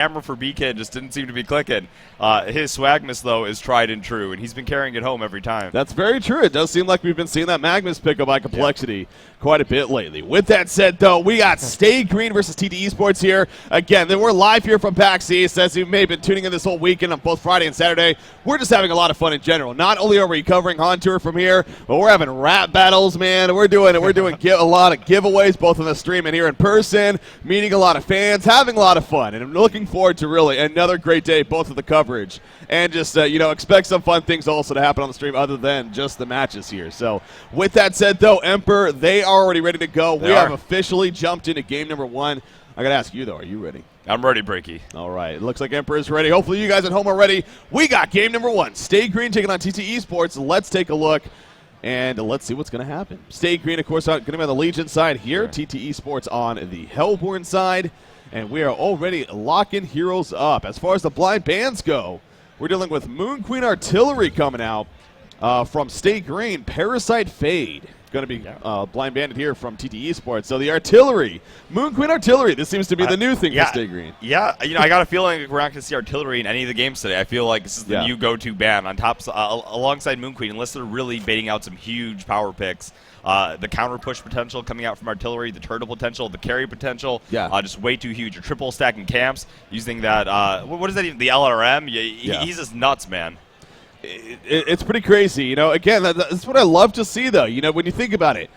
camera for BK just didn't seem to be clicking. His Swagmas, though, is tried and true, and he's been carrying it home every time. That's very true. It does seem like we've been seeing that Magnus pick up by complexity quite a bit lately. With that said, though, we got Stay Green versus TteS Esports here. Again, we're live here from PAX East. As you may have been tuning in this whole weekend on both Friday and Saturday, we're just having a lot of fun in general. Not only are we covering HoN Tour from here, but we're having rap battles, man. We're doing a lot of giveaways, both on the stream and here in person, meeting a lot of fans, having a lot of fun. And I'm looking forward to really another great day, both of the coverage, and just, expect some fun things also to happen on the stream other than just the matches here. So with that said, though, Emperor, they are already ready to go. We have officially jumped into game number 1. I got to ask you, though, are you ready? I'm ready, Breaky. All right. It looks like Emperor is ready. Hopefully you guys at home are ready. We got game number 1. Stay Green taking on TteS Esports. Let's take a look, and let's see what's going to happen. Stay Green, of course, going to be on the Legion side here. Sure. TteS Esports on the Hellborn side. And we are already locking heroes up. As far as the blind bands go, we're dealing with Moon Queen Artillery coming out from Stay Green. Parasite Fade going to be blind banded here from TteS Esports. So the Artillery, Moon Queen Artillery, this seems to be the new thing for Stay Green. Yeah, I got a feeling we're not going to see Artillery in any of the games today. I feel like this is the new go-to band on top alongside Moon Queen, unless they're really baiting out some huge power picks. The counter push potential coming out from Artillery, the turtle potential, the carry potential, just way too huge. You're triple stacking camps using that, what is that even, the LRM? He's just nuts, man. It's pretty crazy. Again, that's what I love to see, though. When you think about it,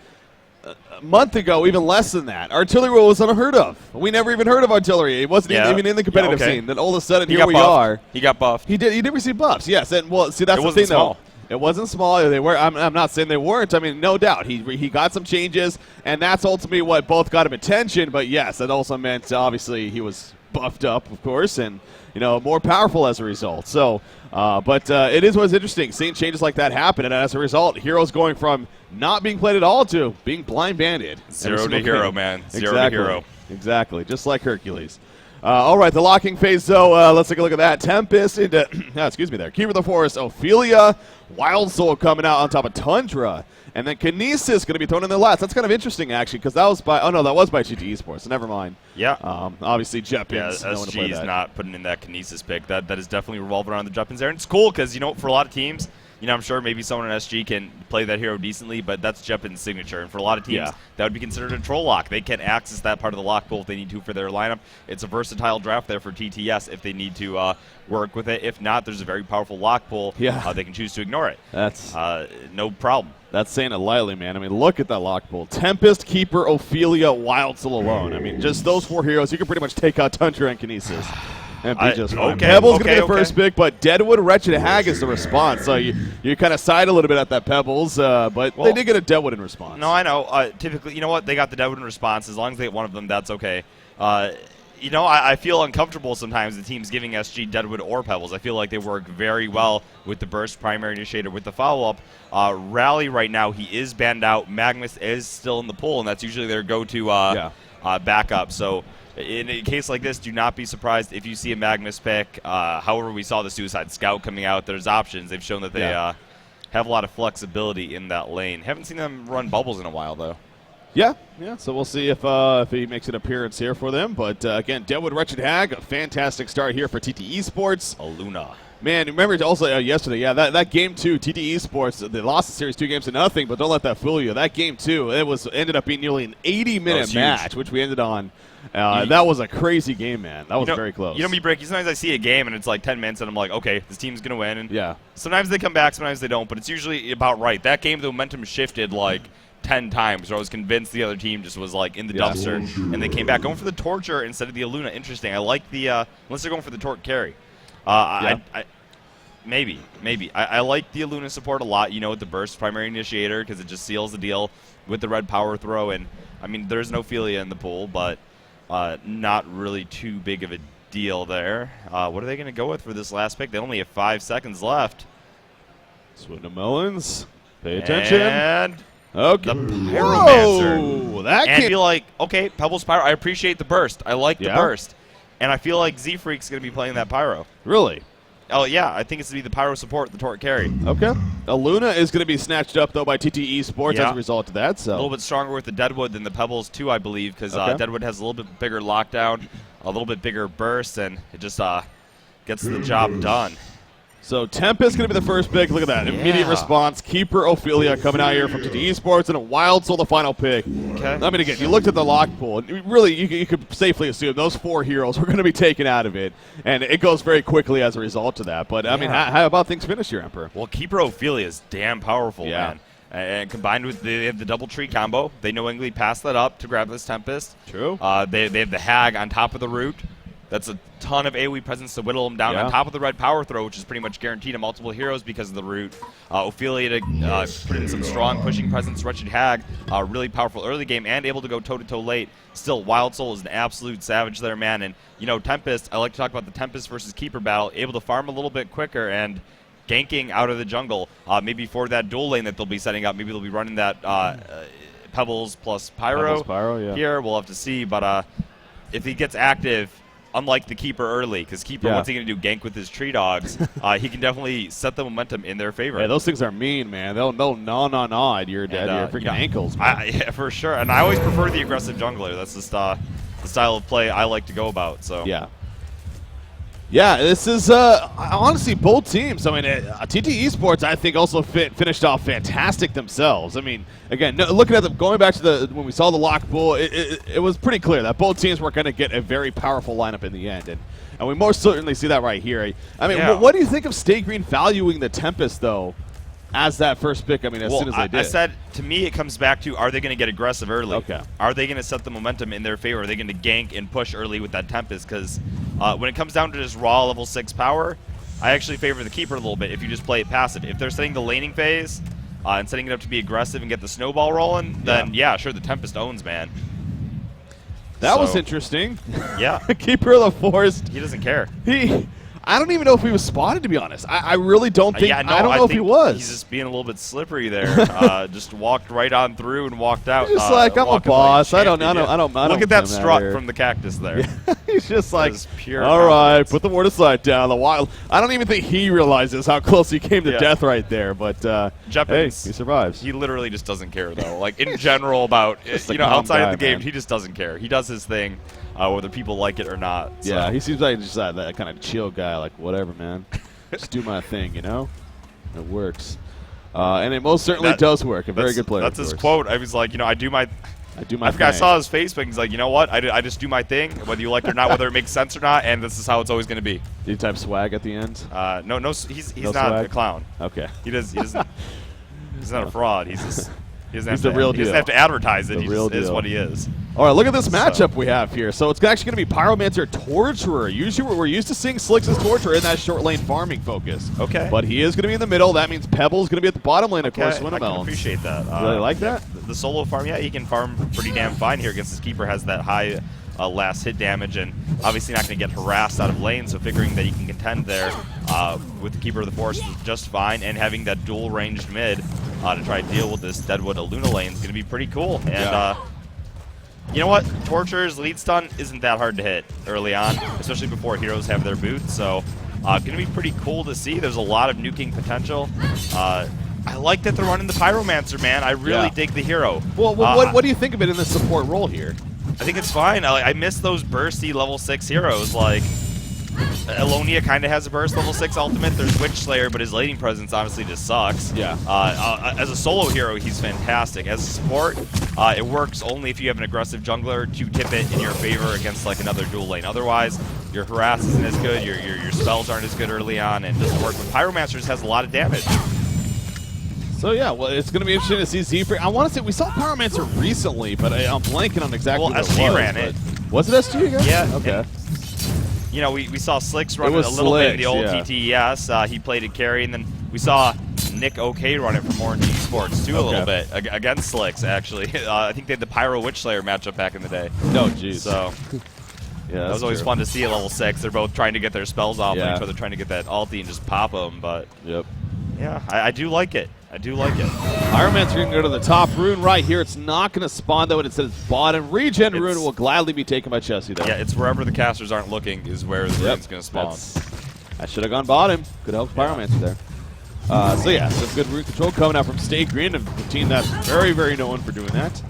a month ago, even less than that, Artillery was unheard of. We never even heard of Artillery. It wasn't even in the competitive scene. Then all of a sudden, here we are. He got buffed. He did receive buffs, yes. And, well, see, that's the thing, though. It wasn't small. They were. I'm not saying they weren't. I mean, no doubt. He got some changes, and that's ultimately what both got him attention. But, yes, that also meant, obviously, he was buffed up, of course, and, more powerful as a result. So, but it is what's interesting, seeing changes like that happen, and as a result, heroes going from not being played at all to being blind banded. Zero to hero, man. Zero to hero. Exactly, just like Hercules. All right, the locking phase, though, let's take a look at that. Tempest into, excuse me there, Keeper of the Forest, Ophelia, Wild Soul coming out on top of Tundra, and then Kinesis going to be thrown in the last. That's kind of interesting, actually, because that was by, that was by TteS Esports, so never mind. Yeah. Obviously, Jeppins. Yeah, SG is not putting in that Kinesis pick. That is definitely revolving around the Jeppins there. And it's cool because, for a lot of teams, I'm sure maybe someone in SG can play that hero decently, but that's Jeppin's signature. And for a lot of teams, that would be considered a troll lock. They can access that part of the lock pool if they need to for their lineup. It's a versatile draft there for TteS if they need to work with it. If not, there's a very powerful lock pool. Yeah. They can choose to ignore it. That's no problem. That's saying it lightly, man. I mean, look at that lock pool. Tempest, Keeper, Ophelia, Wild Soul alone. I mean, just those 4 heroes, you can pretty much take out Tundra and Kinesis. And be just fine. Pebbles going to be the first pick, but Deadwood Wretched Hag is the response. So you kind of side a little bit at that Pebbles, but they did get a Deadwood in response. No, I know. Typically, you know what? They got the Deadwood in response. As long as they get one of them, that's okay. I feel uncomfortable sometimes the teams giving SG Deadwood or Pebbles. I feel like they work very well with the Burst Primary Initiator with the follow-up. Rally right now, he is banned out. Magnus is still in the pool, and that's usually their go-to backup. So in a case like this, do not be surprised if you see a Magnus pick. However, we saw the Suicide Scout coming out. There's options. They've shown that they have a lot of flexibility in that lane. Haven't seen them run bubbles in a while, though. Yeah. So we'll see if he makes an appearance here for them. But, again, Deadwood Wretched Hag, a fantastic start here for TteS Esports. Aluna. Man, remember also yesterday, that game 2, TteS Esports, they lost the series 2-0, but don't let that fool you. That game 2, ended up being nearly an 80-minute match, which we ended on. That was a crazy game, man. That was very close. Me, Breaky, sometimes I see a game and it's like 10 minutes and I'm like, okay, this team's going to win. And sometimes they come back, sometimes they don't, but it's usually about right. That game, the momentum shifted like 10 times where I was convinced the other team just was like in the dumpster and they came back going for the Torture instead of the Aluna. Interesting. I like the unless they're going for the Torque carry. Maybe. I like the Aluna support a lot, with the Burst Primary Initiator because it just seals the deal with the red power throw. And, I mean, there's no Ophelia in the pool, but not really too big of a deal there. What are they going to go with for this last pick? They only have 5 seconds left. Swing to Mullins. Pay attention. And okay. The Pyromancer. Whoa, that and be like, okay, Pebbles Pyro. I appreciate the burst. I like the burst. And I feel like Z-Freak's going to be playing that Pyro. Really? Oh, yeah. I think it's going to be the Pyro support, the Torque carry. Okay. Luna is going to be snatched up, though, by TTE Sports as a result of that. So a little bit stronger with the Deadwood than the Pebbles, too, I believe, because Deadwood has a little bit bigger lockdown, a little bit bigger burst, and it just gets the job done. So TteS going to be the first pick. Look at that. Immediate response. Keeper Ophelia coming out here from TTE Sports, and a Wild Soul the final pick. Okay. I mean, again, you looked at the lock pool, and really you could safely assume those 4 heroes were going to be taken out of it, and it goes very quickly as a result of that. But, I mean, how about things finish here, Emperor? Well, Keeper Ophelia is damn powerful, man. And combined with they have the double tree combo, they knowingly pass that up to grab this Tempest. True. They have the Hag on top of the root. That's a ton of AoE presence to whittle him down on top of the red power throw, which is pretty much guaranteed to multiple heroes because of the root. Ophelia to put in some strong pushing presence. Wretched Hag, really powerful early game and able to go toe-to-toe late. Still, Wild Soul is an absolute savage there, man. And, you know, Tempest, I like to talk about the Tempest versus Keeper battle, able to farm a little bit quicker and ganking out of the jungle. Maybe for that dual lane that they'll be setting up, maybe they'll be running that Pebbles plus Pyro, here. We'll have to see. But if he gets active, unlike the Keeper early, because Keeper, what's he going to do, gank with his tree dogs, he can definitely set the momentum in their favor. Yeah, those things are mean, man. They'll gnaw at your freaking ankles. Yeah, for sure. And I always prefer the aggressive jungler. That's the style of play I like to go about. So Yeah, this is honestly both teams. I mean, TTE Sports, I think, also finished off fantastic themselves. I mean, again, looking at them, going back to when we saw the lock pool, it was pretty clear that both teams were going to get a very powerful lineup in the end, and we most certainly see that right here. I mean, what do you think of Stay Green valuing the Tempest though? As that first pick, I mean, as soon as they did. I said, to me, it comes back to, are they going to get aggressive early? Okay. Are they going to set the momentum in their favor? Are they going to gank and push early with that Tempest? Because when it comes down to just raw level 6 power, I actually favor the Keeper a little bit if you just play it passive. If they're setting the laning phase and setting it up to be aggressive and get the snowball rolling, then sure, the Tempest owns, man. That was interesting. Yeah. Keeper of the Forest. He doesn't care. I don't even know if he was spotted, to be honest. I really don't think. I don't know if he was. He's just being a little bit slippery there. Just walked right on through and walked out. He's just like, I'm a boss. I don't. Look at that strut from the cactus there. Yeah. He's just like, pure all right, put the water slide down. The wild. I don't even think he realizes how close he came to death right there. But hey, he survives. He literally just doesn't care though. Like in general about outside of the game, he just doesn't care. He does his thing. Whether people like it or not. So. Yeah, he seems like just that kind of chill guy, like, whatever, man. Just do my thing, you know? It works. And it most certainly does work. A very good player. That's his quote. I was like, I do my thing. I saw his Facebook. He's like, you know what? I just do my thing, whether you like it or not, whether it makes sense or not, and this is how it's always going to be. Did he type swag at the end? No, he's no not swag? a clown. Okay. He doesn't. He's not a fraud. He's the real deal. He doesn't have to advertise it. The He real just is deal. what he is. All right, look at this matchup we have here. So it's actually going to be Pyromancer Torturer. Usually we're used to seeing Slicks as Torturer in that short lane farming focus. Okay. But he is going to be in the middle. That means Pebble's going to be at the bottom lane, of course. I can appreciate that. Really like that? The solo farm, he can farm pretty damn fine here against his Keeper. Has that high last hit damage, and obviously not going to get harassed out of lane, so figuring that he can contend there with the Keeper of the Forest is just fine, and having that dual ranged mid to try to deal with this Deadwood Luna lane is going to be pretty cool. And you know what? Torturer's lead stun isn't that hard to hit early on, especially before heroes have their boots, so going to be pretty cool to see. There's a lot of nuking potential. I like that they're running the Pyromancer, man. I really dig the hero. Well, what do you think of it in the support role here? I think it's fine. I miss those bursty level 6 heroes. Like, Elonia kind of has a burst level 6 ultimate. There's Witchslayer, but his laning presence honestly just sucks. Yeah. As a solo hero, he's fantastic. As a support, it works only if you have an aggressive jungler to tip it in your favor against like another dual lane. Otherwise, your harass isn't as good, your spells aren't as good early on, and doesn't work. But Pyromancer just has a lot of damage. So yeah, well, it's going to be interesting to see Z. I want to say we saw Pyromancer recently, but I'm blanking on exactly what it was. SG ran it. Was it SG again? Yeah. Okay. We saw Slicks run it a little bit in the old TTES. He played it carry, and then we saw Nick OK run it for more in G-Sports too a little bit against Slicks. Actually, I think they had the Pyro Witchslayer matchup back in the day. No, jeez. So. Yeah, that was always fun to see at level 6. They're both trying to get their spells off on each other, trying to get that ulti and just pop them. But yeah, I do like it. I do like it. Pyromancer going to go to the top rune right here. It's not going to spawn, though. It says bottom. Regen rune will gladly be taken by Chessie, though. Yeah, it's wherever the casters aren't looking is where the rune's going to spawn. I should have gone bottom. Good help Pyromancer there. So yeah, some good root control coming out from Stay Green, a team that's very, very known for doing that.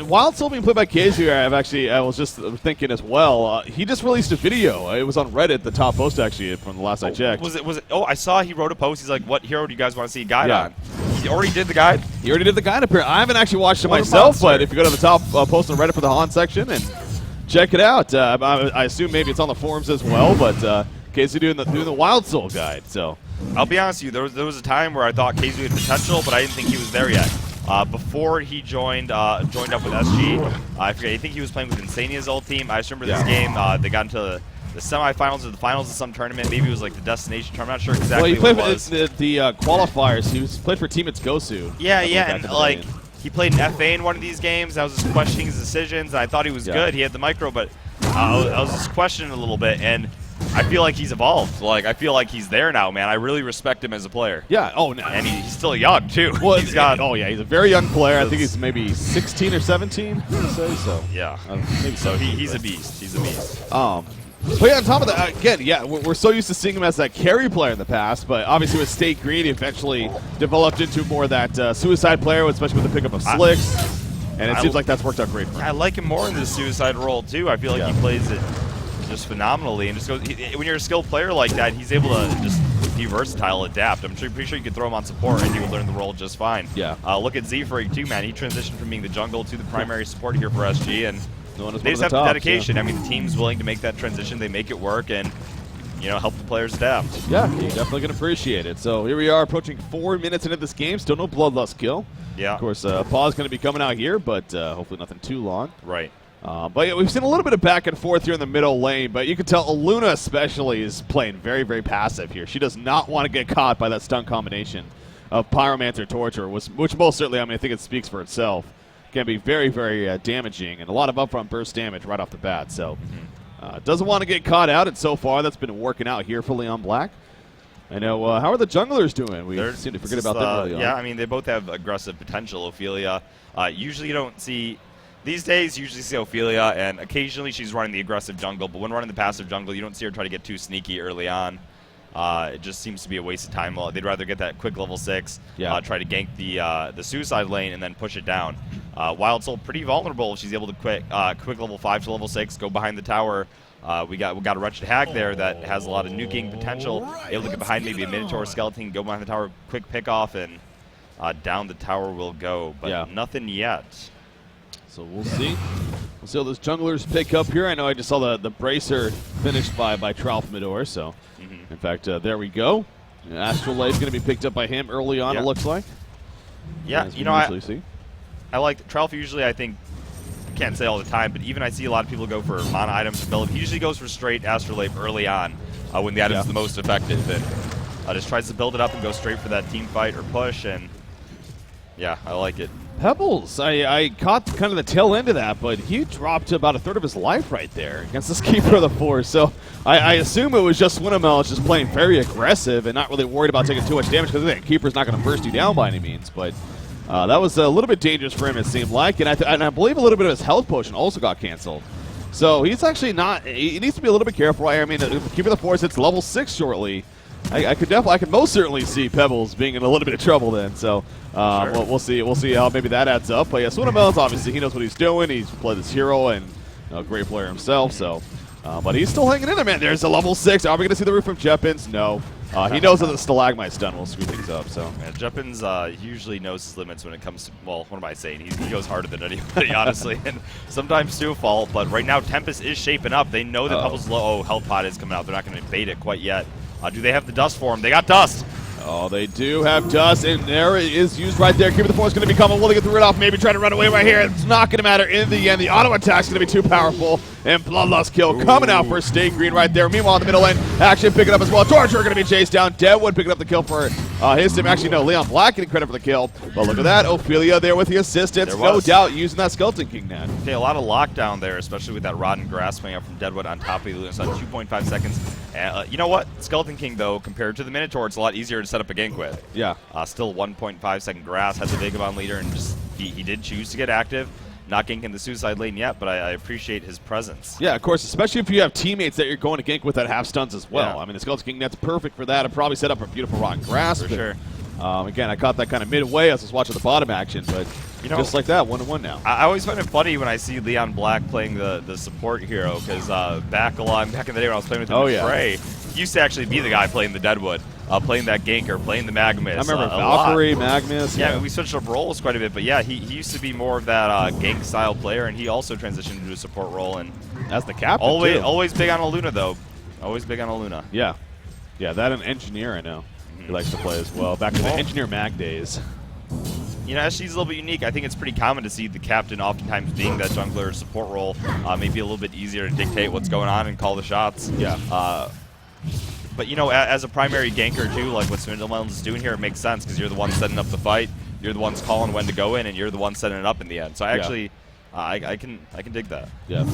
While still being played by KZ here, I was just thinking as well. He just released a video. It was on Reddit, the top post actually from the last I checked. Was it? Oh, I saw he wrote a post. He's like, "What hero do you guys want to see a guide on?" He already did the guide. He already did the guide appearance. I haven't actually watched it myself, but if you go to the top post on Reddit for the HoN section and check it out, I assume maybe it's on the forums as well. But KZ doing the Wild Soul guide. So I'll be honest with you. There was a time where I thought KZ had potential, but I didn't think he was there yet. Before he joined up with SG, I forget. I think he was playing with Insania's old team. I just remember this game. They got into the semifinals or the finals of some tournament. Maybe it was like the Destination tournament. I'm not sure exactly. Well, he played what it was. the qualifiers. He played for Team It's Gosu. Yeah, and like he played an FA in one of these games. I was just questioning his decisions. And I thought he was good. He had the micro, but I was just questioning a little bit and. I feel like he's evolved. Like I feel like he's there now, man. I really respect him as a player. Yeah. Oh, no. And he's still young too. Well, he's got. Oh yeah, he's a very young player. I think he's maybe 16 or 17. I would say so. Yeah. Maybe so he's a beast. He's a beast. But yeah, on top of that, again, yeah, we're so used to seeing him as that carry player in the past, but obviously with State Green, he eventually developed into more that suicide player, especially with the pickup of Slicks, and it seems like that's worked out great for him. I like him more in the suicide role too. I feel like he plays it just phenomenally, and just goes. When you're a skilled player like that, he's able to just be versatile, adapt. I'm pretty sure you could throw him on support and he would learn the role just fine. Yeah. Look at Z-Freak too, man. He transitioned from being the jungle to the primary support here for SG, and they just have the dedication. I mean, the team's willing to make that transition. They make it work, and help the players adapt. Yeah, you definitely can appreciate it. So here we are, approaching 4 minutes into this game. Still no bloodlust kill. Yeah. Of course, pause going to be coming out here, but hopefully nothing too long. Right. But yeah, we've seen a little bit of back and forth here in the middle lane, but you can tell Luna especially is playing very, very passive here. She does not want to get caught by that stun combination of Pyromancer Torture, which most certainly, I think it speaks for itself, can be very, very damaging and a lot of upfront burst damage right off the bat. So doesn't want to get caught out, and so far that's been working out here for Leon Black. I know. How are the junglers doing? We seem to forget about them early on. Yeah, I mean, they both have aggressive potential. Ophelia, usually you don't see. These days, you usually see Ophelia, and occasionally she's running the aggressive jungle, but when running the passive jungle, you don't see her try to get too sneaky early on. It just seems to be a waste of time. They'd rather get that quick level 6, try to gank the suicide lane, and then push it down. Wild Soul pretty vulnerable. She's able to quick level 5 to level 6, go behind the tower. We got a Wretched Hag there that has a lot of nuking potential. Able to get behind maybe a Minotaur skeleton, go behind the tower, quick pick off, and down the tower will go. But nothing yet. So we'll see. We'll see how those junglers pick up here. I know I just saw the bracer finished by Tralf Midor. So, in fact, there we go. Astral Life going to be picked up by him early on, it looks like. Yeah, I like Tralf usually, I think, can't say all the time, but even I see a lot of people go for mana items to build. He usually goes for straight Astral Life early on when the item's the most effective. And just tries to build it up and go straight for that team fight or push. And, yeah, I like it. Pebbles, I caught kind of the tail end of that, but he dropped about a third of his life right there against this Keeper of the Forest. So I assume it was just Winnemel just playing very aggressive and not really worried about taking too much damage because the Keeper's not going to burst you down by any means. But that was a little bit dangerous for him, it seemed like. And I believe a little bit of his health potion also got canceled. So he's actually not – he needs to be a little bit careful. I mean, Keeper of the Forest hits level 6 shortly. I could most certainly see Pebbles being in a little bit of trouble then. So we'll see how maybe that adds up. But yeah, Swinnemel's obviously he knows what he's doing. He's played this hero and a great player himself. So, but he's still hanging in there, man. There's a level 6. Are we going to see the roof from Jeppins? No. He knows that the Stalagmite stun will screw things up. So Jeppins usually knows his limits when it comes to, well, what am I saying? He goes harder than anybody, honestly, and sometimes to a fault. But right now, Tempest is shaping up. They know that Pebbles' low health pot is coming out. They're not going to bait it quite yet. Do they have the dust for him? They got dust. Oh, they do have dust, and there it is used right there. Keeper of the Forest going to be coming. Will they get the rid off? Maybe try to run away right here. It's not going to matter in the end. The auto attack's going to be too powerful, and Bloodlust kill coming out for State Green right there. Meanwhile, in the middle lane, Action picking up as well. Torture going to be chased down. Deadwood picking up the kill for his team. Actually, no, Leon Black getting credit for the kill. But look at that. Ophelia there with the assistance. No doubt using that Skeleton King net. Okay, a lot of lockdown there, especially with that Rotten Grass coming up from Deadwood on top of the Lunas on 2.5 seconds. You know what? Skeleton King, though, compared to the Minotaur, it's a lot easier to set up a gank with. Yeah. Still 1.5 second grass, has a Vagabond leader, and just he did choose to get active. not ganking the suicide lane yet, but I appreciate his presence. Yeah, of course, especially if you have teammates that you're going to gank with that have stuns as well. Yeah. I mean, the Skeleton King Net's perfect for that and probably set up a beautiful rock grasp. For sure. Again, I caught that kind of midway as I was watching the bottom action, but just like that, 1-1 now. I always find it funny when I see Leon Black playing the support hero, because back in the day when I was playing with him in Frey, he used to actually be the guy playing the Deadwood, playing that ganker, playing the Magnus. I remember Valkyrie, Magnus. Yeah, we switched up roles quite a bit, but yeah, he used to be more of that gank style player, and he also transitioned into a support role. And as the captain, always big on Aluna though. Always big on Aluna. Yeah, that and Engineer I know. He likes to play as well. Back in the Engineer Mag days. You know, SG's a little bit unique. I think it's pretty common to see the captain oftentimes being that jungler support role. Maybe a little bit easier to dictate what's going on and call the shots. Yeah. But, you know, as a primary ganker, too, like what Swindlemelon's doing here, it makes sense because you're the one setting up the fight. You're the ones calling when to go in, and you're the one setting it up in the end. So I actually, I can dig that. Yeah.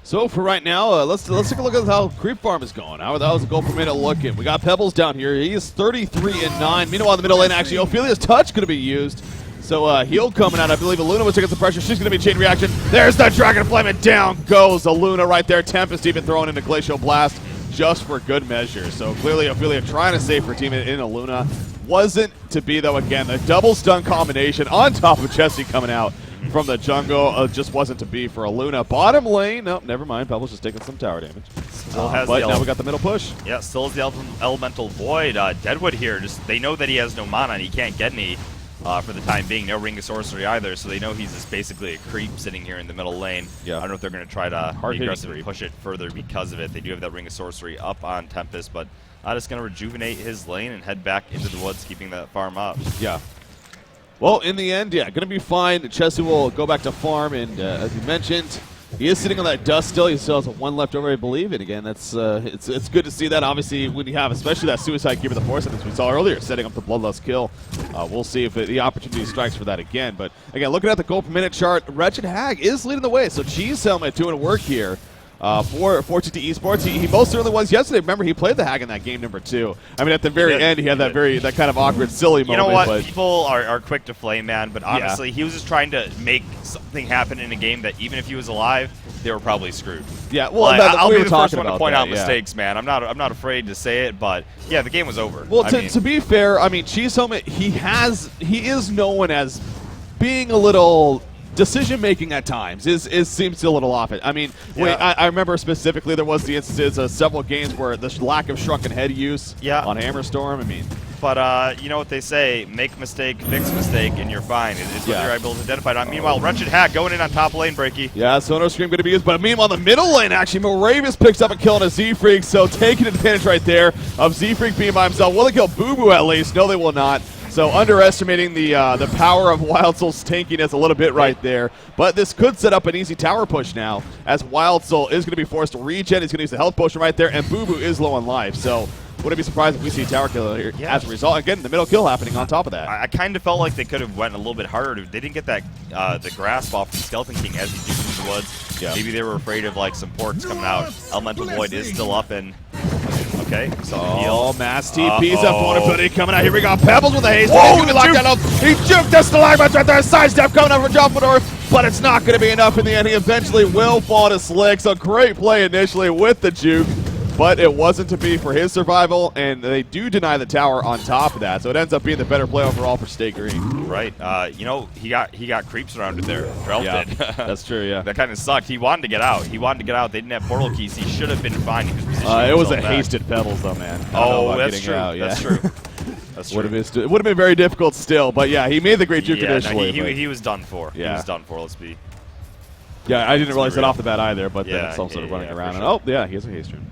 So for right now, let's take a look at how Creep Farm is going. How that was a goal per minute looking. We got Pebbles down here. He is 33-9. Meanwhile, in the middle lane, actually, Ophelia's touch going to be used. So heal coming out. I believe Aluna was against the pressure. She's going to be chain reaction. There's the Dragon Flame, and down goes Aluna right there. Tempest even throwing into Glacial Blast just for good measure. So clearly, Ophelia trying to save her team in Aluna. Wasn't to be, though, again. The double stun combination on top of Jesse coming out from the jungle just wasn't to be for Aluna. Bottom lane, no, never mind. Pebbles just taking some tower damage. Still has but now we got the middle push. Yeah, still has the Elemental Void. Deadwood here, they know that he has no mana and he can't get any for the time being. No Ring of Sorcery either, so they know he's just basically a creep sitting here in the middle lane. Yeah. I don't know if they're going to try to be aggressive and push it further because of it. They do have that Ring of Sorcery up on Tempest, but just going to rejuvenate his lane and head back into the woods, keeping that farm up. Yeah. Well, in the end, going to be fine. Chessie will go back to farm, and as you mentioned, he is sitting on that dust still. He still has one left over, I believe. And again, that's it's good to see that. Obviously, when you have, especially that Suicide Keeper, the Force, as we saw earlier, setting up the Bloodlust kill. We'll see if the opportunity strikes for that again. But again, looking at the goal per minute chart, Wretched Hag is leading the way. So Cheese Helmet doing work here. For TteS Esports, he most certainly was yesterday. Remember, he played the Hag in that game number 2. I mean, at the very end, he had that kind of awkward, silly moment. You know what? But people are quick to flame, man. But honestly, he was just trying to make something happen in a game that even if he was alive, they were probably screwed. Yeah, well, I'll be the first one to point out mistakes, man. I'm not afraid to say it, but yeah, the game was over. Well, to be fair, I mean, Cheese Helmet, he is known as being a little decision-making at times seems a little off it. I mean, I remember specifically there was the instances of several games where the lack of shrunken head use on Hammerstorm. I mean, but you know what they say: make mistake, fix mistake, and you're fine. It's whether you're able to identify it. Meanwhile, Wretched Hag going in on top lane, Breaky. Yeah, Sono Scream going to be used, but meanwhile, the middle lane actually, Moravis picks up a kill on a Z-Freak, so taking advantage right there of Z-Freak being by himself. Will they kill Boo Boo at least? No, they will not. So underestimating the power of Wild Soul's tankiness a little bit right there. But this could set up an easy tower push now, as Wild Soul is going to be forced to regen. He's going to use the health potion right there, and Boo Boo is low on life. So wouldn't be surprised if we see a tower kill here as a result. Again, the middle kill happening on top of that. I kind of felt like they could have went a little bit harder. They didn't get that the grasp off the Skeleton King as he duped into the woods. Yeah. Maybe they were afraid of like some ports coming out. Elemental Void is still up and... Okay, so Mass TP's up vulnerability coming out. Here we go. Pebbles with a haste. Whoa, he locked down. He juked the stalagmites right there. Sidestep coming up for Jumpador, but it's not going to be enough in the end. He eventually will fall to Slick. So great play initially with the juke, but it wasn't to be for his survival, and they do deny the tower on top of that. So it ends up being the better play overall for Stay Green. Right. You know, he got creeps surrounded there. Drell did. That's true, yeah. That kind of sucked. He wanted to get out. They didn't have portal keys. He should have been fine. He was positioning it was a back. hasted Pebbles, though, man. That's true. That's true. That's true. It would have been very difficult still, but yeah, he made the great juke initially. No, he was done for. Yeah. He was done for, let's be. Yeah, I didn't realize that off the bat either, but then it's also running around. Sure. And he has a haste rune.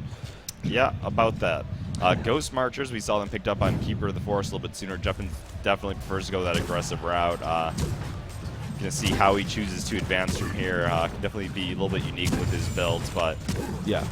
Yeah, about that. Ghost Marchers, we saw them picked up on Keeper of the Forest a little bit sooner. Jeffen definitely prefers to go that aggressive route. Gonna see how he chooses to advance from here. Can definitely be a little bit unique with his builds, but yeah.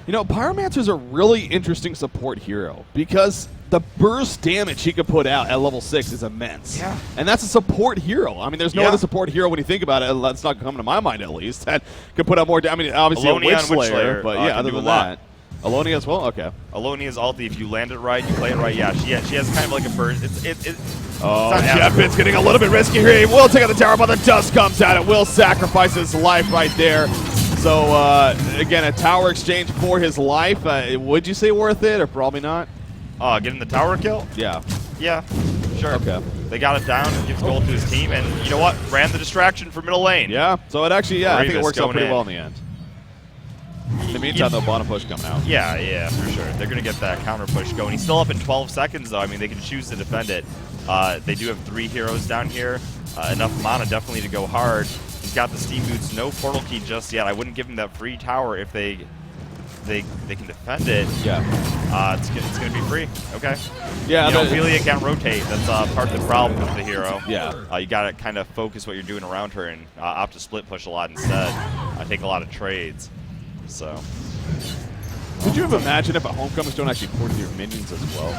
You know, Pyromancer's a really interesting support hero because the burst damage he could put out at level 6 is immense. Yeah. And that's a support hero. I mean, there's no other support hero when you think about it. That's not coming to my mind, at least. That could put out more damage. I mean, obviously a Witch Slayer, but yeah, other than that. Alonia as well? Okay. Alonia's ulti, if you land it right, you play it right, yeah, she has kind of like a burst. Oh, Jeffin's getting a little bit risky here. He will take out the tower, but the dust comes out. It will sacrifice his life right there. So, again, a tower exchange for his life. Would you say worth it, or probably not? Getting the tower kill? Yeah. Yeah, sure. Okay. They got it down, gives gold to his team, and you know what? Ran the distraction for middle lane. Yeah, so it actually, yeah, I think it works out pretty in. well in the end. In the meantime, the bottom push coming out. Yeah, for sure. They're going to get that counter push going. He's still up in 12 seconds, though. I mean, they can choose to defend it. They do have 3 heroes down here. Enough mana definitely to go hard. He's got the Steam Boots, no portal key just yet. I wouldn't give him that free tower if they can defend it. Yeah. It's going to be free. Okay. Yeah. You know, Ophelia can't rotate. That's part of the problem with the hero. Yeah. You got to kind of focus what you're doing around her and opt to split push a lot instead. Take a lot of trades. So. Could you have imagined if a Homecoming Stone actually ported your minions as well?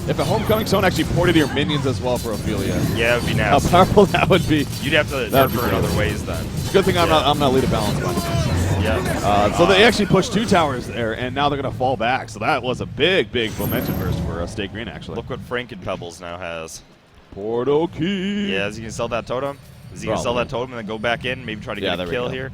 If a Homecoming Stone actually ported your minions as well for Ophelia. Yeah, it would be nasty. How powerful that would be. You'd have to nerf her in other ways then. Good thing I'm not lead a balance by any Yeah. So they actually pushed 2 towers there, and now they're going to fall back. So that was a big momentum burst for Stay Green, actually. Look what Franken Pebbles now has. Portal key. Yeah, is he going to sell that totem? Is he going to sell that totem and then go back in, maybe try to get a kill here?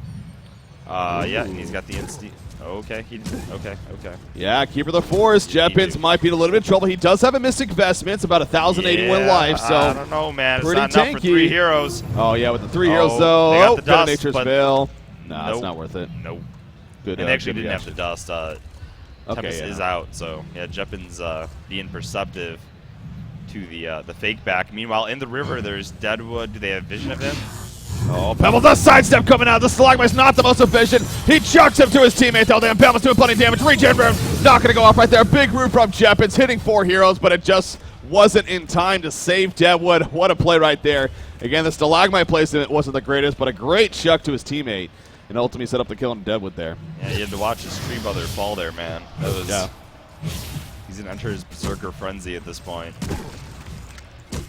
Yeah, and he's got the instinct. Okay, okay. Yeah, Keeper of the Forest. Jetpins might be in a little bit of trouble. He does have a Mystic Vestment. It's about 1,081 life, so I don't know, man. It's pretty not tanky. enough for 3 heroes. Oh, yeah, with the 3 heroes, though. They got the dust, Nature's but Veil. Nah, it's not worth it. Nope. Good. And they actually good didn't reaction. have the dust. Tempest is out, so yeah, Jetpins being perceptive to the fake back. Meanwhile, in the river, there's Deadwood. Do they have vision of him? Oh, Pebbles does sidestep coming out. The Stalagmite's not the most efficient. He chucks him to his teammate, though. Damn, Pebbles doing plenty of damage. Regen room not going to go off right there. Big root from Jetpins hitting 4 heroes, but it just wasn't in time to save Deadwood. What a play right there. Again, the Stalagmite placement wasn't the greatest, but a great chuck to his teammate. And ultimately set up the kill on Deadwood there. Yeah, you had to watch his tree brother fall there, man. That was. Yeah. He's going to enter his Berserker Frenzy at this point.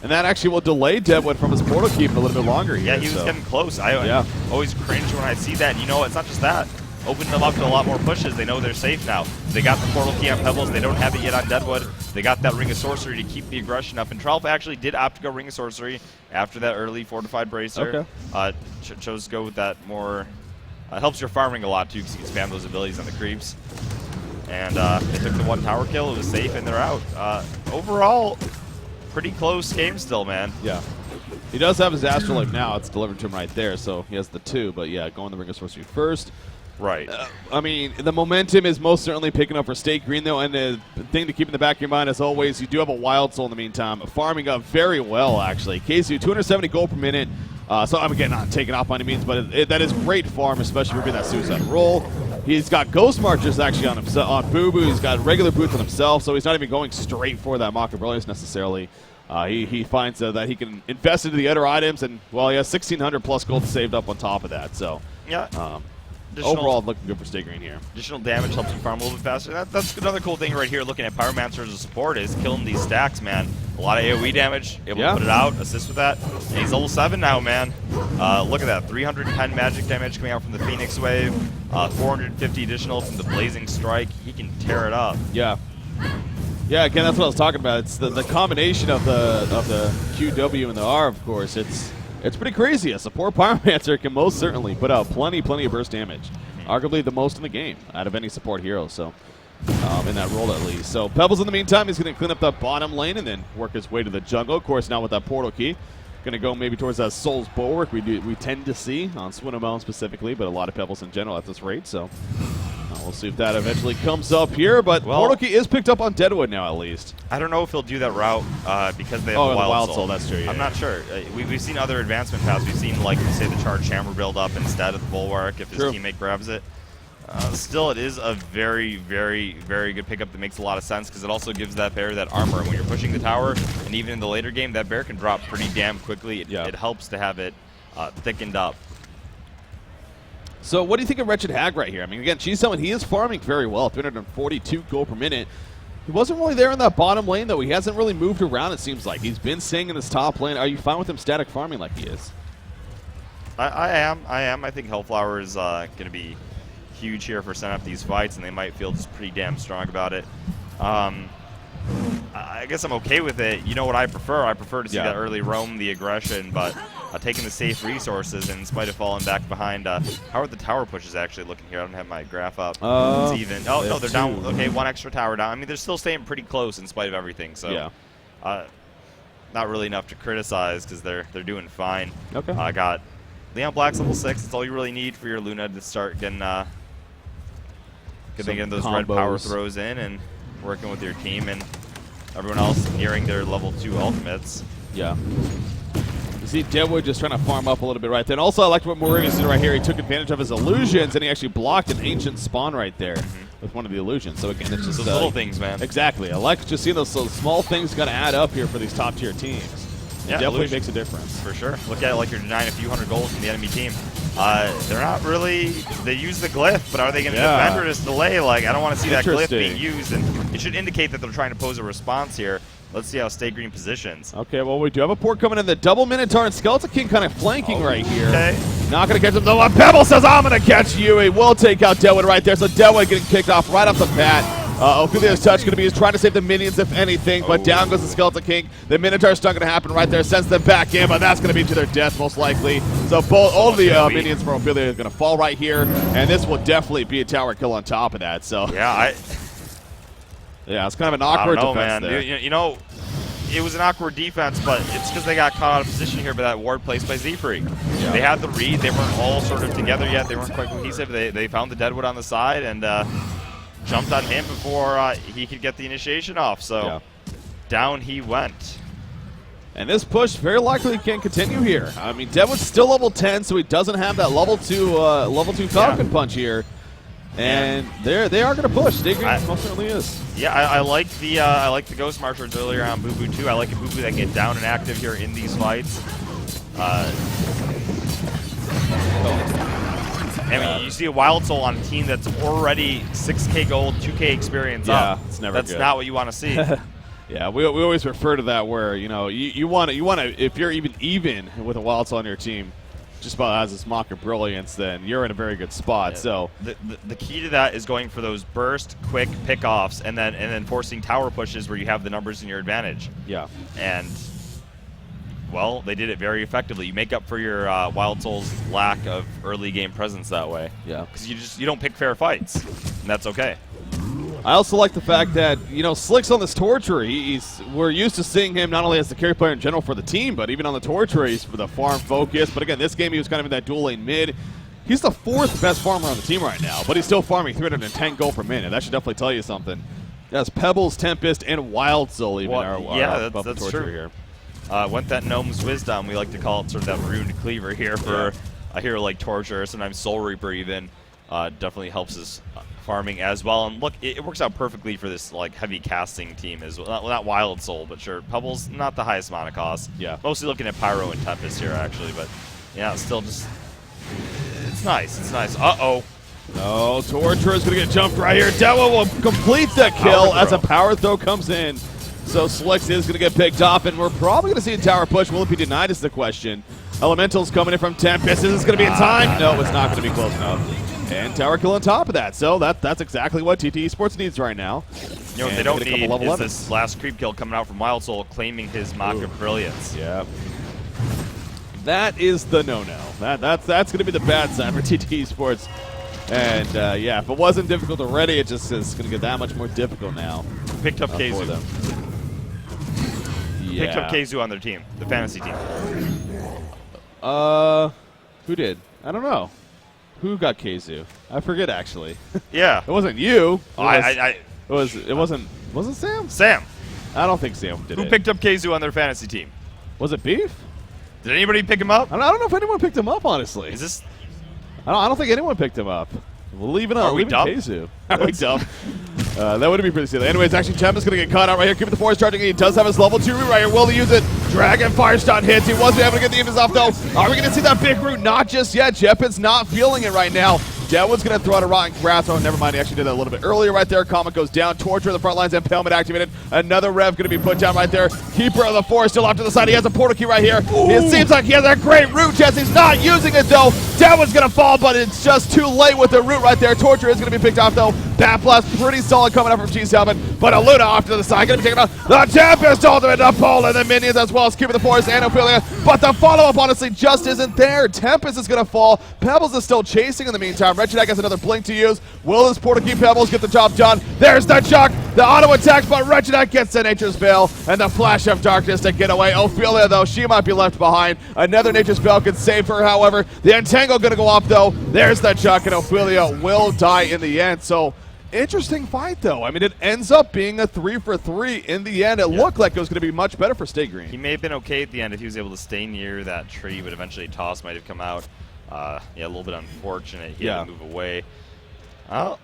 And that actually will delay Deadwood from his portal keep a little bit longer here. Yeah, he was getting close. I always cringe when I see that. And you know, it's not just that. Open them up to a lot more pushes. They know they're safe now. They got the portal key on Pebbles. They don't have it yet on Deadwood. They got that Ring of Sorcery to keep the aggression up. And Trolf actually did opt to go Ring of Sorcery after that early Fortified Bracer. Okay. Chose to go with that more. Helps your farming a lot, too, because you can spam those abilities on the creeps. And they took the 1 tower kill. It was safe, and they're out. Overall, pretty close game still, man. Yeah. He does have his Astrolabe now. It's delivered to him right there, so he has the 2. But, yeah, going the Ring of Sorcery first. Right. I mean, the momentum is most certainly picking up for State Green, though, and the thing to keep in the back of your mind, as always, you do have a Wild Soul in the meantime, farming up very well, actually. KZU, 270 gold per minute. So I'm again not taking off by any means, but that is great farm, especially for being that suicide roll. He's got Ghost Marchers actually on himself, on Boo Boo. He's got regular boots on himself, so he's not even going straight for that Mock of Brilliance necessarily. He finds that he can invest into the other items, and well, he has 1,600 plus gold saved up on top of that. So yeah. Overall, looking good for Stay Green here. Additional damage helps you farm a little bit faster. That's another cool thing right here, looking at Pyromancer as a support, is killing these stacks, man. A lot of AoE damage, able to put it out, assist with that. And he's level 7 now, man. Look at that, 310 magic damage coming out from the Phoenix Wave, 450 additional from the Blazing Strike. He can tear it up. Yeah. Yeah, again, that's what I was talking about. It's the combination of the QW and the R, of course. It's pretty crazy. A support Pyromancer can most certainly put out plenty of burst damage. Arguably the most in the game out of any support hero, so in that role at least. So Pebbles in the meantime is going to clean up that bottom lane and then work his way to the jungle. Of course, now with that portal key. Going to go maybe towards that Soul's Bulwark we tend to see on Swinamone specifically, but a lot of Pebbles in general at this rate, so we'll see if that eventually comes up here. But portal key is picked up on Deadwood now at least. I don't know if he'll do that route because they have the a Wild Soul. That's true. Yeah, I'm not sure. We've seen other advancement paths. We've seen, like, say, the Charged Hammer build up instead of the Bulwark if his teammate grabs it. Still, it is a very, very, very good pickup that makes a lot of sense because it also gives that bear that armor. And when you're pushing the tower, and even in the later game, that bear can drop pretty damn quickly. It helps to have it thickened up. So what do you think of Wretched Hag right here? I mean, again, she's someone, he is farming very well, 342 gold per minute. He wasn't really there in that bottom lane, though. He hasn't really moved around, it seems like. He's been staying in his top lane. Are you fine with him static farming like he is? I am. I think Hellflower is going to be huge here for setting up these fights, and they might feel just pretty damn strong about it. I guess I'm okay with it. You know what I prefer? I prefer to see that early roam, the aggression, but taking the safe resources, and in spite of falling back behind, how are the tower pushes actually looking here? I don't have my graph up. It's even. Oh, no, they're down. Okay, one extra tower down. I mean, they're still staying pretty close in spite of everything, so not really enough to criticize because they're doing fine. Okay. I got Leon Black's level 6. That's all you really need for your Luna to start getting those red power throws in and working with your team, and everyone else nearing their level 2 ultimates. Yeah. You see Deadwood just trying to farm up a little bit right there. And also, I liked what Mourinho did right here. He took advantage of his illusions, and he actually blocked an ancient spawn right there with one of the illusions. So, again, it's just those little things, man. Exactly. I like just seeing those small things got to add up here for these top-tier teams. Yeah, it definitely makes a difference. For sure. Look at it like you're denying a few hundred goals from the enemy team. They're not really – they use the glyph, but are they going to defend or just delay? Like, I don't want to see that glyph being used. And it should indicate that they're trying to pose a response here. Let's see how Stay Green positions. Okay, well, we do have a port coming in. The double Minotaur and Skeleton King kind of flanking right here. Okay. Not going to catch him, though. Pebble says, I'm going to catch you. He will take out Deadwood right there. So Deadwood getting kicked off right off the bat. Ophelia's touch going to be trying to save the minions, if anything, but down goes the Skeleton King. The Minotaur stunt going to happen right there. Sends them back in, but that's going to be to their death, most likely. So all of the minions from Ophelia are going to fall right here, and this will definitely be a tower kill on top of that. So yeah, it's kind of an awkward defense man. there. You know, it was an awkward defense, but it's because they got caught out of position here by that ward placed by Z-Freak. Yeah. They had the read. They weren't all sort of together yet. They weren't quite cohesive. They found the Deadwood on the side and jumped on him before he could get the initiation off. So down he went. And this push very likely can continue here. I mean, Deadwood's still level 10, so he doesn't have that level 2 Falcon Punch here. And they are going to push. Stay Green most certainly is. Yeah, I like the Ghost Marchers earlier on Boo Boo too. I like a Boo Boo that get down and active here in these fights. I mean, you see a Wild Soul on a team that's already 6K gold, 2K experience up. It's never That's good. not what you want to see. Yeah, we always refer to that where you want to if you're even with a Wild Soul on your team, just about has this mock of brilliance, then you're in a very good spot. Yeah. So the key to that is going for those burst, quick pickoffs, and then forcing tower pushes where you have the numbers in your advantage. Yeah, and well, they did it very effectively. You make up for your Wild Soul's lack of early game presence that way. Yeah, because you don't pick fair fights, and that's okay. I also like the fact that, Slick's on this Torturer. We're used to seeing him not only as the carry player in general for the team, but even on the Torturer, he's for the farm focus. But again, this game he was kind of in that dual lane mid. He's the 4th best farmer on the team right now, but he's still farming 310 gold per minute. That should definitely tell you something. That's Pebbles, Tempest, and Wild Soul even that's true. Here. Went that Gnome's Wisdom. We like to call it sort of that ruined cleaver here for a hero like Torturer, sometimes Soul Reaper even. Definitely helps us farming as well. And look, it works out perfectly for this like heavy casting team as well. Not Wild Soul, but sure, Pebbles not the highest mana cost. Yeah. Mostly looking at Pyro and Tempest here actually, but yeah, still just it's nice. It's nice. Uh-oh. Oh, Torturer's gonna get jumped right here. Dewa will complete the kill as a power throw comes in. So Slicks is gonna get picked off, and we're probably gonna see a tower push. Will it be denied is the question. Elemental's coming in from Tempest. Is this gonna be in time? No, it's not gonna be close enough. And tower kill on top of that. So that's exactly what TteS Esports needs right now. You know what they don't need is this last creep kill coming out from Wild Soul claiming his Mock of Brilliance. Yeah. That is the no-no. That's going to be the bad side for TteS Esports. And, if it wasn't difficult already, it just is going to get that much more difficult now. Picked up Keizu. Yeah. Picked up Keizu on their team, the fantasy team. Who did? I don't know. Who got Keizu? I forget actually. Yeah. It wasn't you. It wasn't Sam? Sam. I don't think Sam did. Who picked up Keizu on their fantasy team? Was it Beef? Did anybody pick him up? I don't know if anyone picked him up, honestly. Is this? I don't think anyone picked him up. We'll leave it on. Are we dumb? Keizu. Are we dumb? That would be pretty silly. Anyways, actually, Tempest going to get caught out right here. Keep the force charging. He does have his level 2 root right here. Will he use it? Dragon Fire Stun hits. He wasn't able to get the image off, though. Are we going to see that big root? Not just yet. Jeppin's not feeling it right now. Deadwood's going to throw out a rotten grass. Oh, never mind. He actually did that a little bit earlier right there. Comet goes down. Torture the front lines. Impalement activated. Another rev going to be put down right there. Keeper of the Forest still off to the side. He has a portal key right here. It seems like he has a great root chest. He's not using it, though. Deadwood's going to fall, but it's just too late with the root right there. Torture is going to be picked off, though. Bat Blast pretty solid coming up from TteS Helmet, but Aluna off to the side. Going to be taken out. The Tempest ultimate to Paul and the minions as well as Keeper of the Forest and Ophelia, but the follow-up honestly just isn't there. Tempest is going to fall. Pebbles is still chasing in the meantime. Wretched Egg has another blink to use. Will this portal key Pebbles get the job done? There's the chuck. The auto attack, but Wretched Egg gets the Nature's Veil and the Flash of Darkness to get away. Ophelia, though, she might be left behind. Another Nature's Veil could save her, however. The Entangle going to go off, though. There's the chuck, and Ophelia will die in the end. So, interesting fight, though. I mean, it ends up being a 3-for-3 in the end. It looked like it was going to be much better for Stay Green. He may have been okay at the end if he was able to stay near that tree, but eventually TteS might have come out. Yeah, a little bit unfortunate. He had to move away. Oh,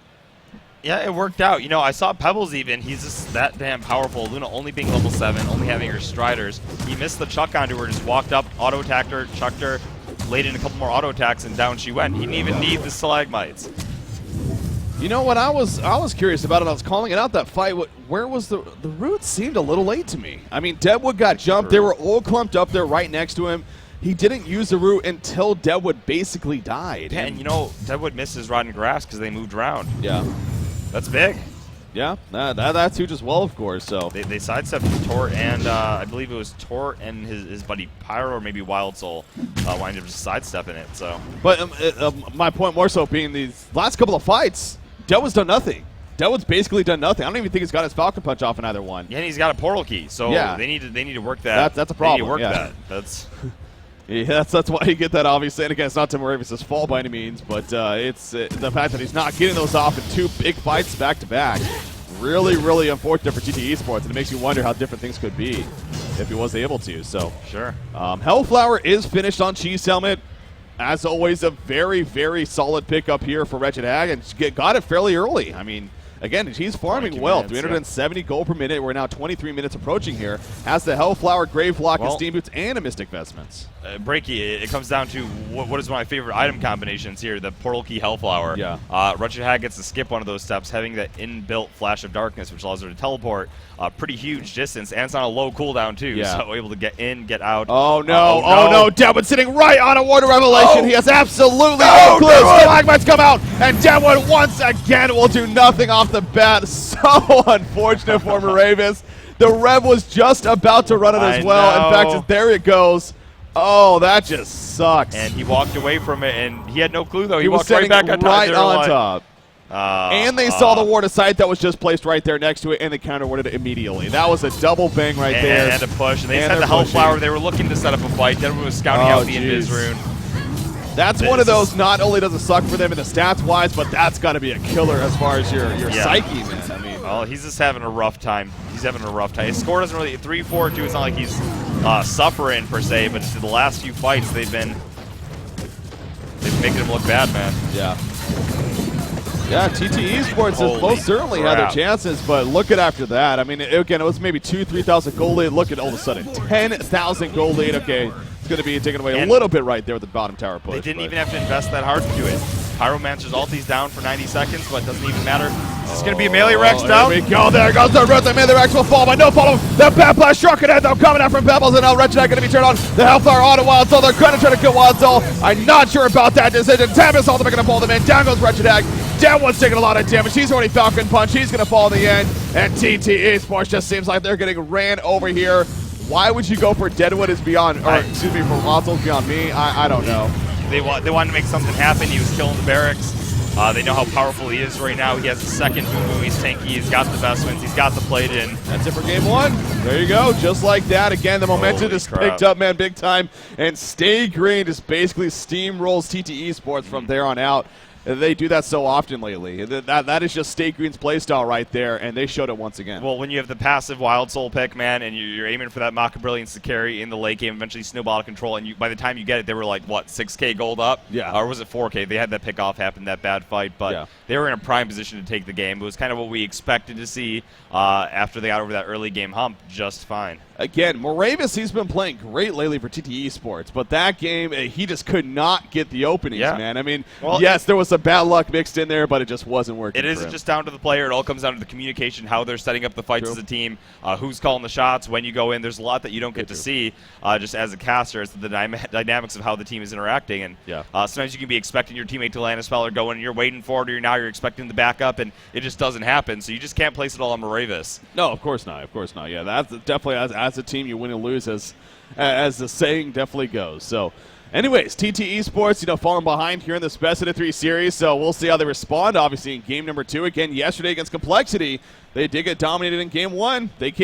yeah, it worked out. You know, I saw Pebbles even. He's just that damn powerful. Luna only being level 7, only having her Striders. He missed the chuck onto her, just walked up, auto-attacked her, chucked her, laid in a couple more auto-attacks, and down she went. He didn't even need the Stalagmites. You know what I was curious about, and I was calling it out that fight. Where was the root? Seemed a little late to me. I mean, Deadwood got jumped. They were all clumped up there right next to him. He didn't use the root until Deadwood basically died. Yeah, and you know, Deadwood misses Rotten Grass because they moved around. Yeah. That's big. Yeah, that's huge as well, of course. So they sidestepped Tort and I believe it was Tort and his buddy Pyro or maybe Wild Soul wind up just sidestepping it. So, but my point more so being these last couple of fights, Deadwood's done nothing. Deadwood's basically done nothing. I don't even think he's got his Falcon Punch off in either one. Yeah, and he's got a portal key. So yeah. they need to work that. That's a problem. They need to work that. That's. Yeah, that's why you get that, obviously. And again, it's not Tim Moravis' fault by any means, but it's the fact that he's not getting those off in 2 big fights back-to-back. Really, really unfortunate for TTE Esports, and it makes you wonder how different things could be if he was able to. So, sure. Hellflower is finished on TteS Helmet. As always, a very, very solid pickup here for Wretched Hag, and got it fairly early. I mean, again, he's farming well. 370 gold per minute. We're now 23 minutes approaching here. Has the Hellflower, Gravelock, and Steam Boots, and a Mystic Vestments. Breaky, it comes down to what is one of my favorite item combinations here, the Portal Key Hellflower. Yeah. Wretched Hag gets to skip one of those steps, having that inbuilt Flash of Darkness, which allows her to teleport a pretty huge distance, and it's on a low cooldown, too, so able to get in, get out. Oh, no. Oh, no. Deadwood sitting right on a Ward of Revelation. He has absolutely no clue. Stalagmites come out, and Deadwood once again will do nothing off the bat. So unfortunate for Moravis. The Rev was just about to run it as well. In fact, there it goes. Oh, that just sucks. And he walked away from it, and he had no clue, though. He walked right back on top. And they saw the ward of sight that was just placed right there next to it, and they counter-warded it immediately. That was a double bang right there. And a push. And they had the Hellflower. They were looking to set up a fight. Deadwood was scouting out the Invis rune. That's one of those, not only does it suck for them in the stats-wise, but that's got to be a killer as far as your psyche, man. I mean, well, he's just having a rough time. He's having a rough time. His score doesn't really 3-4-2. It's not like he's suffering per se, but the last few fights they've been making him look bad, man. Yeah. Yeah, TTE Esports has most certainly had their chances, but look at after that. I mean, again, it was maybe 3,000 gold lead. Look at all of a sudden 10,000 gold lead. Okay. Going to be taken away a little bit right there with the bottom tower push. They didn't even have to invest that hard into it. Pyromancer's ulti's down for 90 seconds, but it doesn't even matter. This is going to be a melee Rex down. Here we go. There goes the root. The melee Rex will fall, but no follow. The Bat Blast Shark Head, though, coming out from Pebbles, and now Wretched Hag going to be turned on. The Hellflower auto Wild Soul. They're going to try to kill Wild Soul. I'm not sure about that decision. Tempest ultimate going to pull them in. Down goes Wretched Hag. Deadwood's taking a lot of damage. He's already Falcon Punch. He's going to fall in the end. And TTE Esports just seems like they're getting ran over here. Why would you go for Deadwood is beyond, or excuse me, for Wild Soul's beyond me? I don't know. They wanted to make something happen. He was killing the barracks. They know how powerful he is right now. He has the second Moo. He's tanky. He's got the vestments. He's got the plate in. That's it for game 1. There you go. Just like that. Again, the momentum just picked up, man, big time. And Stay Green just basically steamrolls TTE Esports from there on out. They do that so often lately. That is just Stay Green's playstyle right there, and they showed it once again. Well, when you have the passive Wild Soul pick, man, and you're aiming for that Maka Brilliance to carry in the late game, eventually snowball out of control, and by the time you get it, they were like, what, 6K gold up? Yeah. Or was it 4K? They had that pick-off happen, that bad fight, but they were in a prime position to take the game. It was kind of what we expected to see after they got over that early game hump just fine. again, Moravis, he's been playing great lately for TTE Sports, but that game, he just could not get the openings, man. I mean, yes, there was some bad luck mixed in there, but it just wasn't working. It isn't just down to the player. It all comes down to the communication, how they're setting up the fights as a team, who's calling the shots, when you go in. There's a lot that you don't get to see just as a caster, as the dynamics of how the team is interacting. And sometimes you can be expecting your teammate to land a spell or go in, and you're waiting for it, or you're expecting the backup, and it just doesn't happen. So you just can't place it all on Moravis. No, of course not. Of course not. Yeah, that's definitely, as a team, you win and lose, as the saying definitely goes. So, anyways, TTE Sports, falling behind here in this best of the 3 series, so we'll see how they respond. Obviously, in game number 2, again, yesterday against Complexity, they did get dominated in game 1. They came